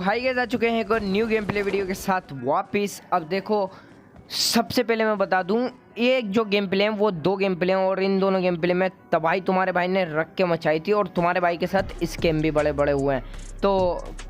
High guys, आ चुके हैं एक और न्यू गेम प्ले वीडियो के साथ वापस। अब देखो, सबसे पहले मैं बता दूं, ये जो गेम प्ले हैं वो दो गेम प्ले हैं और इन दोनों गेम प्ले में तबाही तुम्हारे भाई ने रख के मचाई थी और तुम्हारे भाई के साथ स्कैम भी बड़े बड़े हुए हैं। तो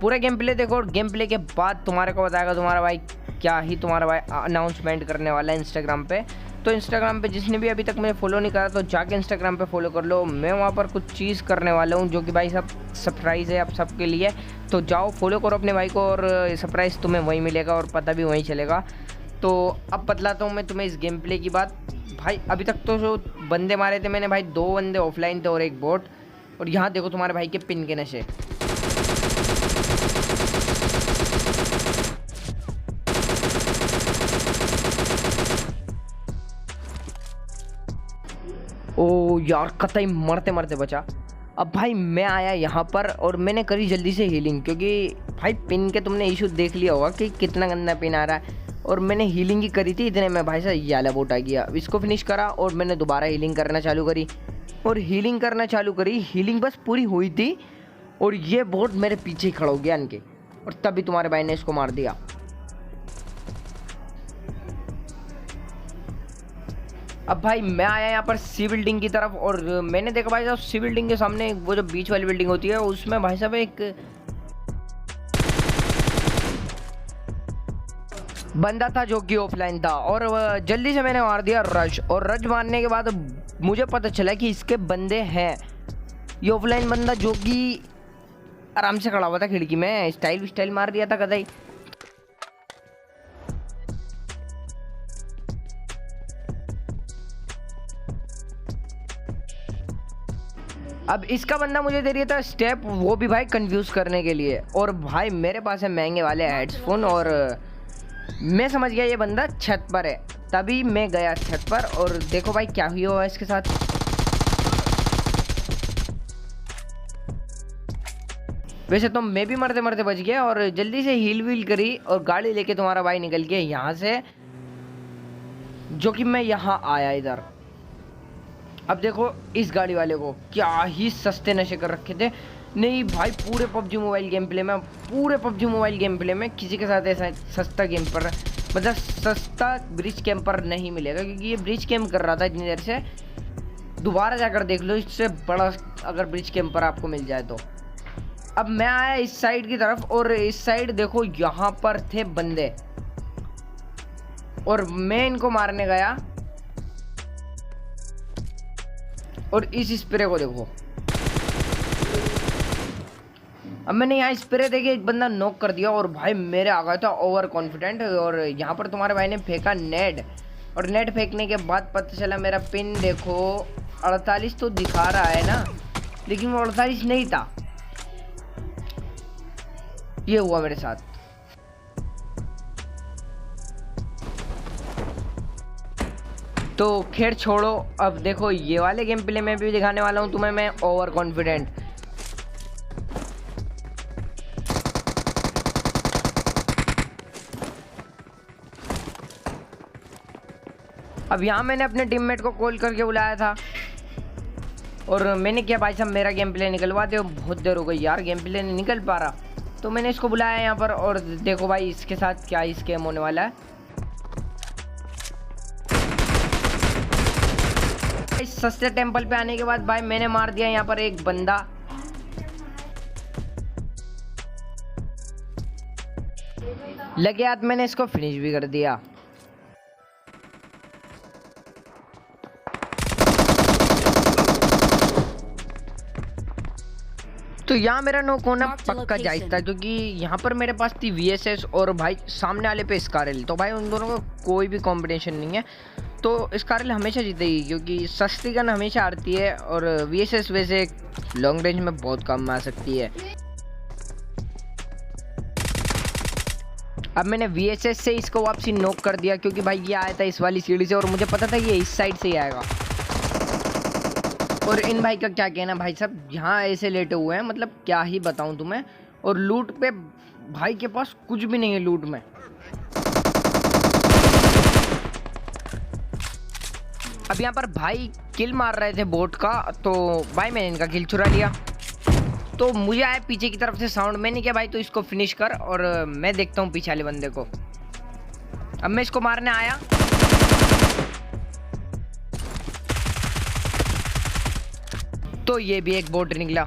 पूरा गेम प्ले देखो और गेम प्ले के बाद तुम्हारे को बताएगा तुम्हारा भाई क्या ही तुम्हारा भाई अनाउंसमेंट करने वाला है इंस्टाग्राम पे। तो इंस्टाग्राम पे जिसने भी अभी तक मुझे फॉलो नहीं करा तो जाके इंस्टाग्राम पे फॉलो कर लो। मैं वहाँ पर कुछ चीज़ करने वाला हूँ जो कि भाई सब सरप्राइज़ है आप सबके लिए। तो जाओ फॉलो करो अपने भाई को और सरप्राइज़ तुम्हें वहीं मिलेगा और पता भी वहीं चलेगा। तो अब बतलाता हूँ मैं तुम्हें इस गेम प्ले की बात। भाई अभी तक तो जो बंदे मारे थे मैंने भाई, 2 बंदे ऑफलाइन थे और एक बोट। और यहाँ देखो तुम्हारे भाई के पिन के नशे। ओ यार, कतई मरते मरते बचा। अब भाई मैं आया यहाँ पर और मैंने करी जल्दी से हीलिंग, क्योंकि भाई पिन के तुमने इशू देख लिया होगा कि कितना गंदा पिन आ रहा है। और मैंने हीलिंग ही करी थी, इतने में भाई साहब ये वाला बोट आ गया। अब इसको फिनिश करा और मैंने दोबारा हीलिंग करना चालू करी और हीलिंग करना चालू करी। हीलिंग बस पूरी हुई थी और ये बोट मेरे पीछे ही खड़ा हो गया इनके, और तभी तुम्हारे भाई ने इसको मार दिया। अब भाई मैं आया यहाँ पर सी बिल्डिंग की तरफ और मैंने देखा भाई साहब सी बिल्डिंग के सामने वो जो बीच वाली बिल्डिंग होती है उसमें भाई साहब एक बंदा था जो कि ऑफलाइन था और जल्दी से मैंने मार दिया रश। और रश मारने के बाद मुझे पता चला कि इसके बंदे हैं। ये ऑफलाइन बंदा जो कि आराम से खड़ा हुआ था खिड़की में, स्टाइल मार दिया था कतई। अब इसका बंदा मुझे दे रहा था स्टेप, वो भी भाई कंफ्यूज करने के लिए। और भाई मेरे पास है महंगे वाले हेडफोन और मैं समझ गया ये बंदा छत पर है, तभी मैं गया छत पर और देखो भाई क्या हुआ इसके साथ। वैसे तो मैं भी मरते मरते बच गया और जल्दी से हील वील करी और गाड़ी लेके तुम्हारा भाई निकल गया यहाँ से, जो कि मैं यहाँ आया इधर। अब देखो इस गाड़ी वाले को क्या ही सस्ते नशे कर रखे थे। नहीं भाई, पूरे पबजी मोबाइल गेम प्ले में किसी के साथ ऐसा सस्ता गेम पर मतलब सस्ता ब्रिज कैंपर नहीं मिलेगा, क्योंकि ये ब्रिज कैंप कर रहा था इतनी देर से। दोबारा जाकर देख लो, इससे बड़ा अगर ब्रिज कैंपर आपको मिल जाए तो। अब मैं आया इस साइड की तरफ और इस साइड देखो यहाँ पर थे बंदे और मैं इनको मारने गया और इस स्प्रे को देखो। अब मैंने यहाँ स्प्रे देके एक बंदा नॉक कर दिया और भाई मेरे आ गया था ओवर कॉन्फिडेंट। और यहाँ पर तुम्हारे भाई ने फेंका नेट और नेट फेंकने के बाद पता चला मेरा पिन देखो 48 तो दिखा रहा है ना, लेकिन वो 48 नहीं था। ये हुआ मेरे साथ। तो खैर छोड़ो, अब देखो ये वाले गेम प्ले में भी दिखाने वाला हूँ तुम्हें मैं ओवर कॉन्फिडेंट। अब यहाँ मैंने अपने टीममेट को कॉल करके बुलाया था और मैंने किया भाई साहब मेरा गेम प्ले निकलवा दो, बहुत देर हो गई यार गेम प्ले नहीं निकल पा रहा। तो मैंने इसको बुलाया यहाँ पर और देखो भाई इसके साथ क्या स्कैम होने वाला है। इस सस्ते टेंपल पे आने के बाद भाई मैंने मार दिया यहाँ पर एक बंदा। लगे हाथ मैंने इसको फिनिश भी कर दिया। तो यहाँ मेरा नॉक होना पक्का जायज था, क्योंकि यहाँ पर मेरे पास थी VSS और भाई सामने वाले पे स्कारल। तो भाई उन दोनों का कोई भी कंपटीशन नहीं है, तो स्कारल हमेशा जीतेगी क्योंकि सस्ती गन हमेशा आती है और VSS वैसे लॉन्ग रेंज में बहुत काम आ सकती है। अब मैंने VSS से इसको वापसी नॉक कर दिया, क्योंकि भाई ये आया था इस वाली सीढ़ी से और मुझे पता था ये इस साइड से ही आएगा। और इन भाई का क्या कहना भाई साहब, यहाँ ऐसे लेटे हुए हैं, मतलब क्या ही बताऊं तुम्हें। और लूट पे भाई के पास कुछ भी नहीं है लूट में। अब यहाँ पर भाई किल मार रहे थे बोट का, तो भाई मैंने इनका किल चुरा लिया। तो मुझे आया पीछे की तरफ से साउंड। मैंने क्या भाई तो इसको फिनिश कर और मैं देखता हूँ पीछे वाले बंदे को। अब मैं इसको मारने आया, तो ये भी एक बोट निकला।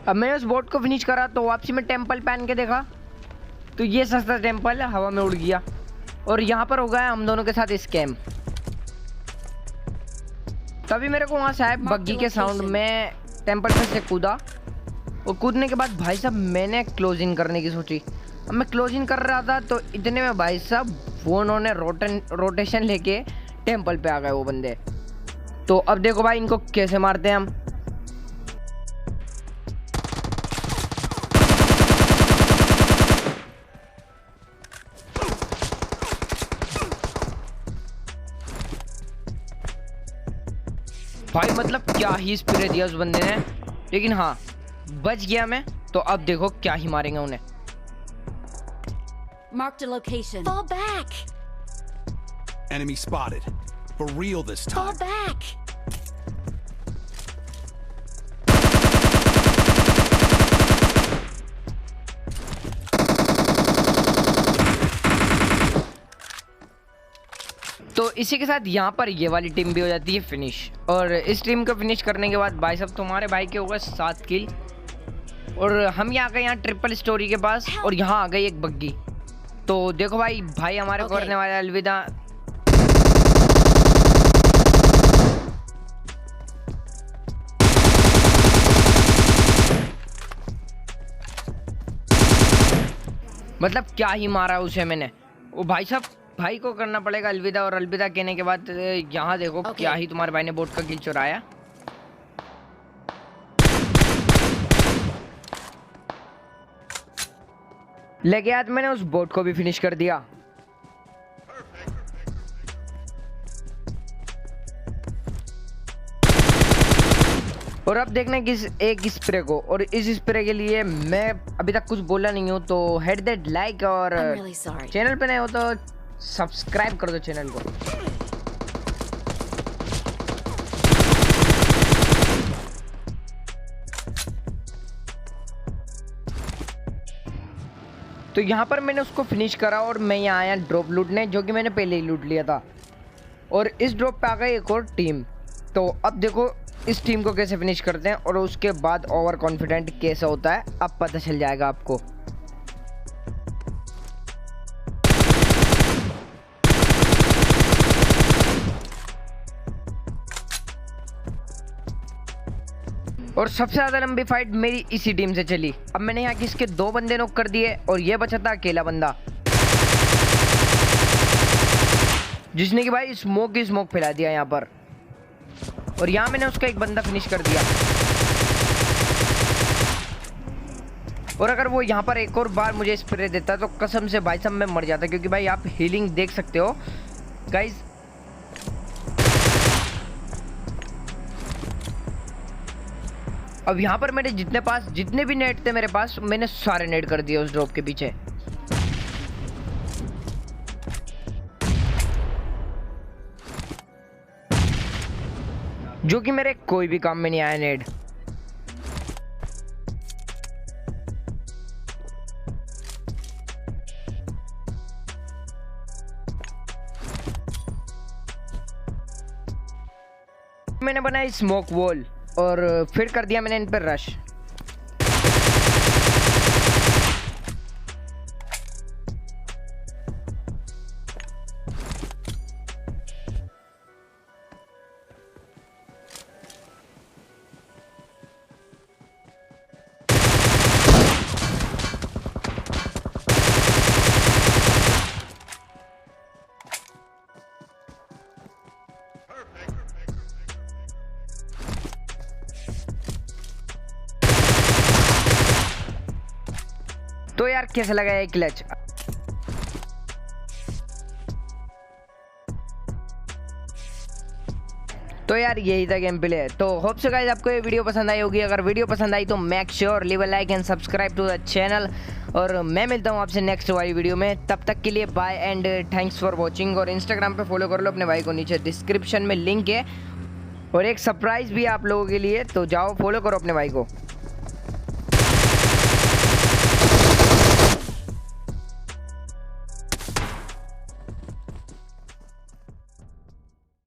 अब मैं उस बोट को फिनिश करा तो वापसी में टेम्पल पहन के देखा तो ये सस्ता टेम्पल हवा में उड़ गया और यहाँ पर हो गया हम दोनों के साथ स्कैम। तभी मेरे को वहाँ से आया बग्गी के साउंड में, टेम्पल पे से कूदा और कूदने के बाद भाई साहब मैंने क्लोजिंग करने की सोची। अब मैं क्लोजिंग कर रहा था तो इतने में भाई साहब वो उन्होंने रोटेशन लेके टेम्पल पे आ गए वो बंदे। तो अब देखो भाई इनको कैसे मारते हैं हम। भाई मतलब क्या ही स्प्रे दिया उस बंदे ने, लेकिन हाँ बच गया मैं। तो अब देखो क्या ही मारेंगे उन्हें। Marked a location. Fall back. Enemy spotted. For real this time. Fall back. तो इसी के साथ यहाँ पर ये वाली टीम भी हो जाती है फिनिश। और इस टीम को फिनिश करने के बाद भाई साहब तुम्हारे भाई के हो गए 7 किल और हम यहाँ गए यहाँ ट्रिपल स्टोरी के पास और यहाँ आ गई एक बग्गी। तो देखो भाई हमारे को करने वाला अलविदा। मतलब क्या ही मारा उसे मैंने। वो भाई साहब भाई को करना पड़ेगा अलविदा और अलविदा कहने के बाद यहाँ देखो क्या ही तुम्हारे भाई ने बोट का किल चुराया। लेके आज मैंने उस बोट को भी फिनिश कर दिया। और अब देखना किस एक स्प्रे को, और इस स्प्रे के लिए मैं अभी तक कुछ बोला नहीं हूँ तो हिट दैट लाइक और चैनल पे नए हो तो सब्सक्राइब कर दो चैनल को। तो यहाँ पर मैंने उसको फिनिश करा और मैं यहाँ आया ड्रॉप लूटने, जो कि मैंने पहले ही लूट लिया था। और इस ड्रॉप पे आ गई एक और टीम। तो अब देखो इस टीम को कैसे फिनिश करते हैं और उसके बाद ओवर कॉन्फिडेंट कैसे होता है अब पता चल जाएगा आपको। और सबसे ज्यादा लंबी फाइट मेरी इसी टीम से चली। अब मैंने यहाँ किसके 2 बंदे नॉक कर दिए और ये बचा था अकेला बंदा, जिसने कि भाई स्मोक ही स्मोक फैला दिया यहाँ पर। और यहाँ मैंने उसका एक बंदा फिनिश कर दिया। और अगर वो यहाँ पर एक और बार मुझे स्प्रे देता तो कसम से भाई साहब मैं मर जाता, क्योंकि भाई आप हीलिंग देख सकते हो गाइस। अब यहाँ पर मेरे जितने भी नेट थे मेरे पास, मैंने सारे नेट कर दिए उस ड्रॉप के पीछे। जो कि मेरे कोई भी काम में नहीं आया नेट। मैंने बनाई स्मोक वॉल और फिर कर दिया मैंने इन पर रश। तो यार कैसा लगा ये क्लच? तो यार यही था गेम प्ले। तो होप सो गाइस आपको ये वीडियो पसंद आई होगी। अगर वीडियो पसंद आई तो make sure leave a like and subscribe to the channel. और मैं मिलता हूँ आपसे नेक्स्ट वाली वीडियो में। तब तक के लिए bye and thanks for watching. और इंस्टाग्राम पे फॉलो कर लो अपने भाई को, नीचे डिस्क्रिप्शन में लिंक है। और एक सरप्राइज भी है आप लोगों के लिए, तो जाओ फॉलो करो अपने भाई को।